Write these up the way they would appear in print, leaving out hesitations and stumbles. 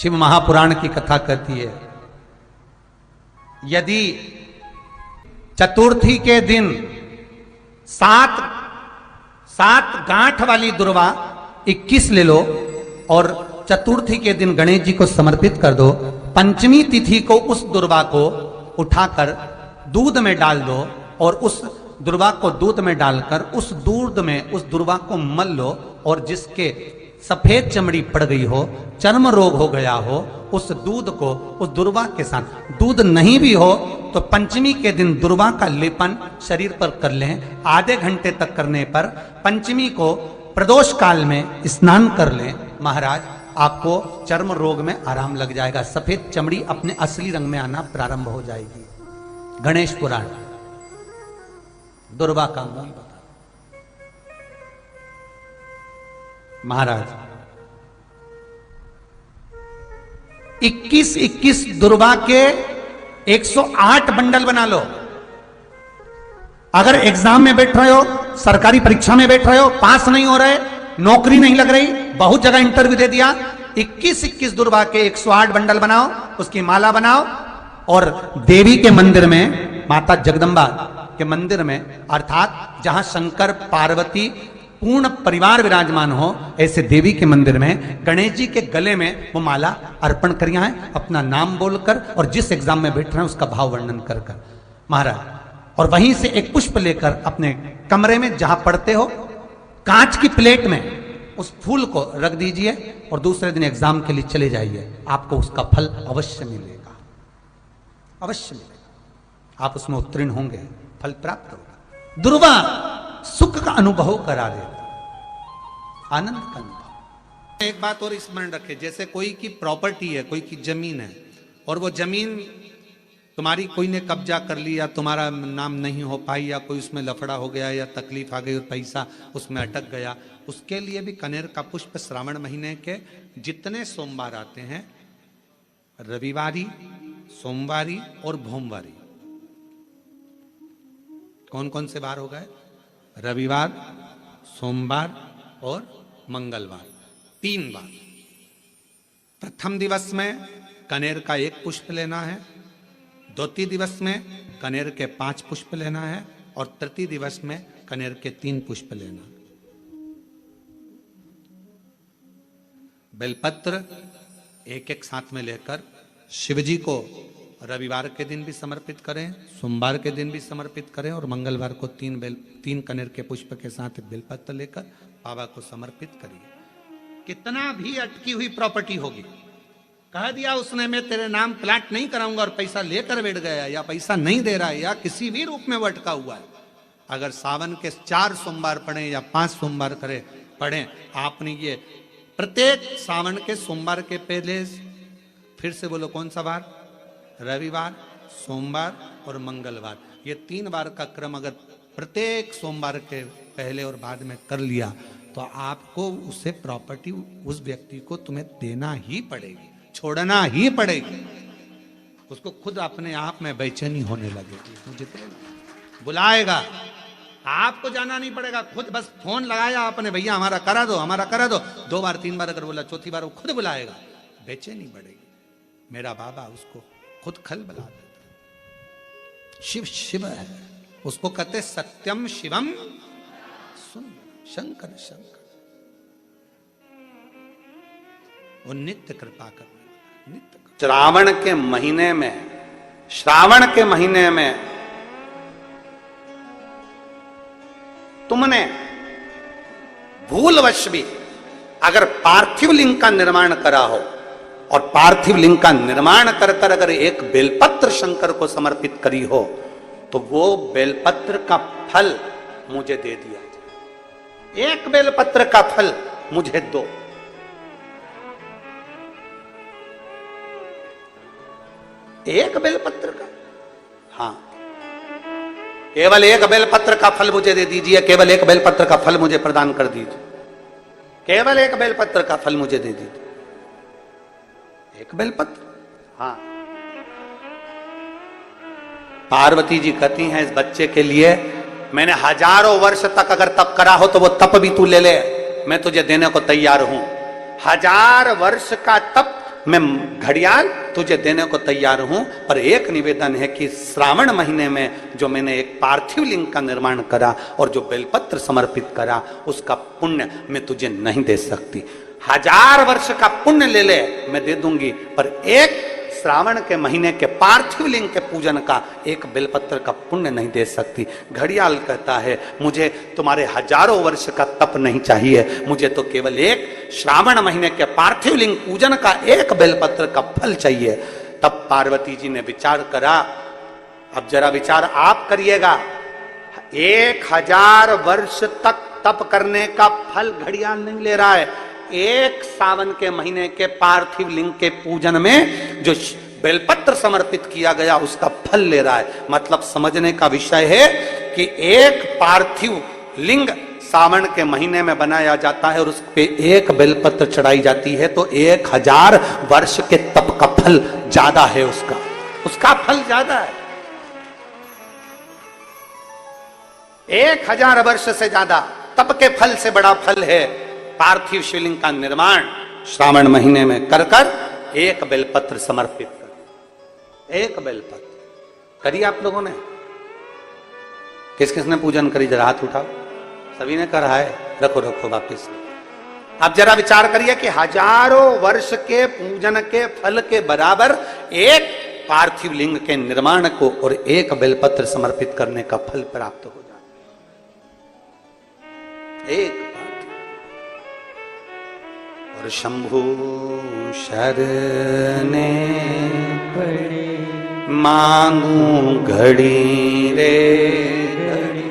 शिव महापुराण की कथा कहती है, यदि चतुर्थी के दिन सात गांठ वाली दुर्वा 21 ले लो और चतुर्थी के दिन गणेश जी को समर्पित कर दो। पंचमी तिथि को उस दुर्वा को उठाकर दूध में डाल दो और उस दुर्वा को दूध में डालकर उस दूध में उस दुर्वा को मल लो, और जिसके सफेद चमड़ी पड़ गई हो, चर्म रोग हो गया हो, उस दूध को उस दुर्वा के साथ, दूध नहीं भी हो तो पंचमी के दिन दुर्वा का लेपन शरीर पर कर लें। आधे घंटे तक करने पर पंचमी को प्रदोष काल में स्नान कर लें। महाराज, आपको चर्म रोग में आराम लग जाएगा, सफेद चमड़ी अपने असली रंग में आना प्रारंभ हो जाएगी। गणेश पुराण दुर्वा का मूल बता। महाराज, 21 दुर्वा के 108 बंडल बना लो। अगर एग्जाम में बैठ रहे हो, सरकारी परीक्षा में बैठ रहे हो, पास नहीं हो रहे, नौकरी नहीं लग रही, बहुत जगह इंटरव्यू दे दिया, 21 दुर्वा के 108 बंडल बनाओ, उसकी माला बनाओ और देवी के मंदिर में, माता जगदम्बा के मंदिर में, अर्थात जहां शंकर पार्वती पूर्ण परिवार विराजमान हो, ऐसे देवी के मंदिर में गणेश जी के गले में वो माला अर्पण करिए हैं, अपना नाम बोलकर और जिस एग्जाम में बैठ रहे हैं उसका भाव वर्णन कर महाराज। और वहीं से एक पुष्प लेकर अपने कमरे में जहां पढ़ते हो, कांच की प्लेट में उस फूल को रख दीजिए और दूसरे दिन एग्जाम के लिए चले जाइए। आपको उसका फल अवश्य मिलेगा, अवश्य मिलेगा। आप उसमें उत्तीर्ण होंगे, फल प्राप्त होगा। दुर्वा सुख का अनुभव करा देता, आनंद का अनुभव। एक बात और स्मरण रखे, जैसे कोई की प्रॉपर्टी है, कोई की जमीन है और वो जमीन तुम्हारी कोई ने कब्जा कर लिया, तुम्हारा नाम नहीं हो पाई, या कोई उसमें लफड़ा हो गया या तकलीफ आ गई और पैसा उसमें अटक गया, उसके लिए भी कनेर का पुष्प श्रावण महीने के जितने सोमवार आते हैं, रविवारी, सोमवारी और भोमवारी, कौन कौन से बार हो गए? रविवार, सोमवार और मंगलवार, 3 बार। प्रथम दिवस में कनेर का 1 पुष्प लेना है, द्वितीय दिवस में कनेर के 5 पुष्प लेना है और तृतीय दिवस में कनेर के 3 पुष्प लेना। बेलपत्र एक साथ में लेकर शिवजी को रविवार के दिन भी समर्पित करें, सोमवार के दिन भी समर्पित करें और मंगलवार को 3 कनेर के पुष्प के साथ बेलपत्र लेकर बाबा को समर्पित करिए। कितना भी अटकी हुई प्रॉपर्टी होगी, कह दिया उसने मैं तेरे नाम प्लाट नहीं कराऊंगा और पैसा लेकर बैठ गया, या पैसा नहीं दे रहा है, या किसी भी रूप में वो अटका हुआ है, अगर सावन के 4 सोमवार पढ़े या 5 सोमवार पढ़े, आपने ये प्रत्येक सावन के सोमवार के पहले, फिर से बोलो कौन सा बार? रविवार, सोमवार और मंगलवार, ये 3 बार का क्रम अगर प्रत्येक सोमवार के पहले और बाद में कर लिया तो आपको उसे प्रॉपर्टी, उस व्यक्ति को तुम्हें देना ही पड़ेगी, छोड़ना ही पड़ेगी। उसको खुद अपने आप में बेचैनी होने लगेगी, मुझे बुलाएगा, आपको जाना नहीं पड़ेगा, खुद बस फोन लगाया आपने, भैया हमारा करा दो, हमारा करा दो, 2 बार 3 बार अगर बोला, चौथी बार वो खुद बुलाएगा, बेचैनी बढ़ेगी। मेरा बाबा उसको खुद खल बना देता। शिव शिव है, उसको कहते सत्यम शिवम सुन, शंकर शंकर, वो नित्य कृपा करने, नित्य। श्रावण के महीने में तुमने भूलवश भी अगर पार्थिव लिंग का निर्माण करा हो और पार्थिव लिंग का निर्माण कर अगर एक बेलपत्र शंकर को समर्पित करी हो, तो वो बेलपत्र का फल मुझे दे दिया जाए। एक बेलपत्र का फल मुझे दो। एक बेलपत्र का, हाँ, केवल एक बेलपत्र का फल मुझे दे दीजिए, केवल एक बेलपत्र का फल मुझे प्रदान कर दीजिए, केवल एक बेलपत्र का फल मुझे दे दीजिए। एक बेलपत्र, हाँ। पार्वती जी कहती हैं इस बच्चे के लिए, मैंने हजारों वर्ष तक अगर तप करा हो तो वो तप भी तू ले ले, मैं तुझे देने को तैयार हूं। 1000 वर्ष का तप मैं घड़ियाल तुझे देने को तैयार हूं, पर एक निवेदन है कि श्रावण महीने में जो मैंने एक पार्थिव लिंग का निर्माण करा और जो बेलपत्र समर्पित करा, उसका पुण्य मैं तुझे नहीं दे सकती। 1000 वर्ष का पुण्य ले ले, मैं दे दूंगी, पर एक श्रावण के महीने के पार्थिव लिंग के पूजन का एक बेलपत्र का पुण्य नहीं दे सकती। घड़ियाल कहता है, मुझे तुम्हारे 1000 वर्ष का तप नहीं चाहिए, मुझे तो केवल एक श्रावण महीने के पार्थिव लिंग पूजन का एक बेलपत्र का फल चाहिए। तब पार्वती जी ने विचार करा, अब जरा विचार आप करिएगा, 1000 वर्ष तक तप करने का फल घड़ियाल नहीं ले रहा है, एक सावन के महीने के पार्थिव लिंग के पूजन में जो बेलपत्र समर्पित किया गया उसका फल ले रहा है। मतलब समझने का विषय है कि एक पार्थिव लिंग सावन के महीने में बनाया जाता है और उस पे एक बेलपत्र चढ़ाई जाती है, तो 1000 वर्ष के तप का फल ज्यादा है, उसका फल ज्यादा है। 1000 वर्ष से ज्यादा तप के फल से बड़ा फल है पार्थिव शिवलिंग का निर्माण श्रावण महीने में कर कर एक बेलपत्र समर्पित कर। एक बेलपत्र करिए आप लोगों ने, किस किसने पूजन करी, जरा हाथ उठाओ। सभी ने करा है, रखो वापिस। आप जरा विचार करिए कि 1000 वर्ष के पूजन के फल के बराबर एक पार्थिव लिंग के निर्माण को और एक बेलपत्र समर्पित करने का फल प्राप्त हो जाए। एक और शंभु शरणे पड़े मांगू घड़ी रे घड़ी,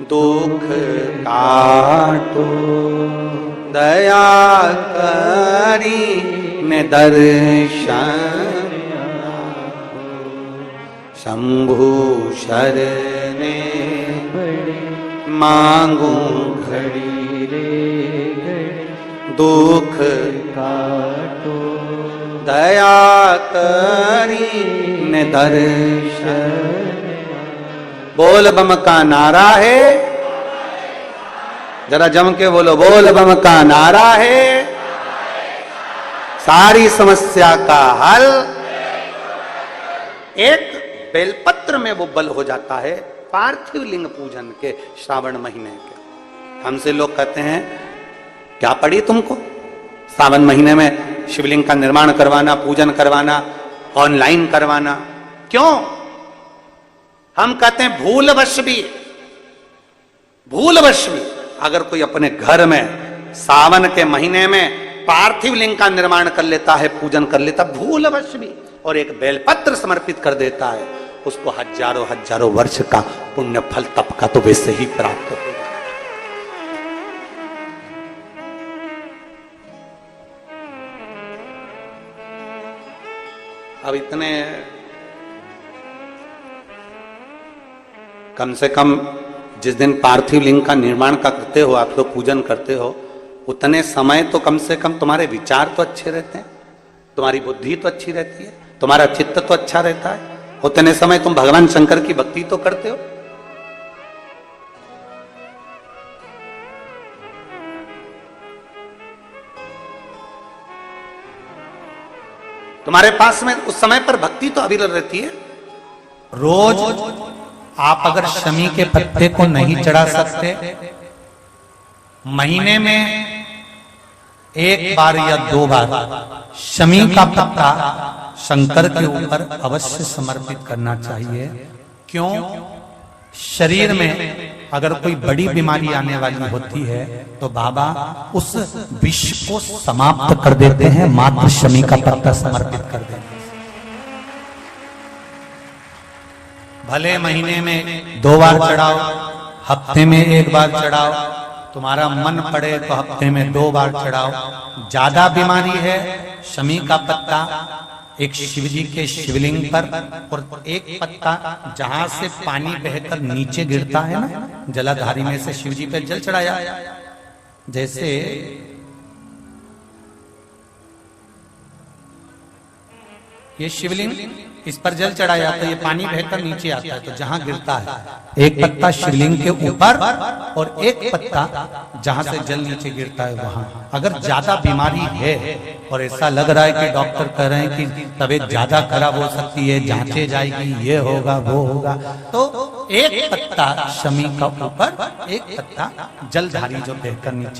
दुख काटो दया करी ने दर्शन। शंभु शरणे पड़े मांगू घड़ी रे घड़ी, दुख काटो दया करी ने दर्शन। बोल बम का नारा है, जरा जम के बोलो, बोल बम का नारा है, सारी समस्या का हल एक बेलपत्र में वो बल हो जाता है पार्थिव लिंग पूजन के श्रावण महीने के। हमसे लोग कहते हैं, क्या पड़ी तुमको सावन महीने में शिवलिंग का निर्माण करवाना, पूजन करवाना, ऑनलाइन करवाना, क्यों? हम कहते हैं भूलवश भी अगर कोई अपने घर में सावन के महीने में पार्थिव लिंग का निर्माण कर लेता है, पूजन कर लेता, भूलवश भी, और एक बेलपत्र समर्पित कर देता है, उसको हजारों वर्ष का पुण्य फल तप का तो वैसे ही प्राप्त हो। अब इतने कम से कम जिस दिन पार्थिव लिंग का निर्माण का करते हो, आप लोग पूजन करते हो, उतने समय तो कम से कम तुम्हारे विचार तो अच्छे रहते हैं, तुम्हारी बुद्धि तो अच्छी रहती है, तुम्हारा चित्त तो अच्छा रहता है, उतने समय तुम भगवान शंकर की भक्ति तो करते हो। तुम्हारे पास में उस समय पर भक्ति तो अविरल रहती है। रोज आप अगर शमी के पत्ते को नहीं चढ़ा सकते, महीने में 1 बार या 2 बार शमी का पत्ता शंकर के ऊपर अवश्य समर्पित करना चाहिए। क्यों? शरीर में अगर कोई बड़ी बीमारी आने वाली होती है तो बाबा उस विष को समाप्त कर देते हैं, मात्र शमी का पत्ता समर्पित कर देते हैं। भले महीने में 2 बार चढ़ाओ, हफ्ते में 1 बार चढ़ाओ, तुम्हारा मन पड़े तो हफ्ते में 2 बार चढ़ाओ। ज्यादा बीमारी है, शमी का पत्ता एक शिवजी के शिवलिंग पर और एक पत्ता जहां से पानी बहकर नीचे गिरता है ना, जलाधारी में से शिवजी पे जल चढ़ाया। जैसे ये शिवलिंग इस पर जल चढ़ाया जाता है, ये पानी बहकर नीचे आता है, तो जहां गिरता है एक पत्ता शिवलिंग के ऊपर और एक पत्ता जहां से जल नीचे गिरता है वहां। अगर ज्यादा बीमारी है और ऐसा लग रहा है कि डॉक्टर कह रहे हैं कि तबीयत ज्यादा खराब हो सकती है, जांचे जाएगी, ये होगा वो होगा, तो एक पत्ता शमी का ऊपर, एक पत्ता जलधारी जो बहकर नीचे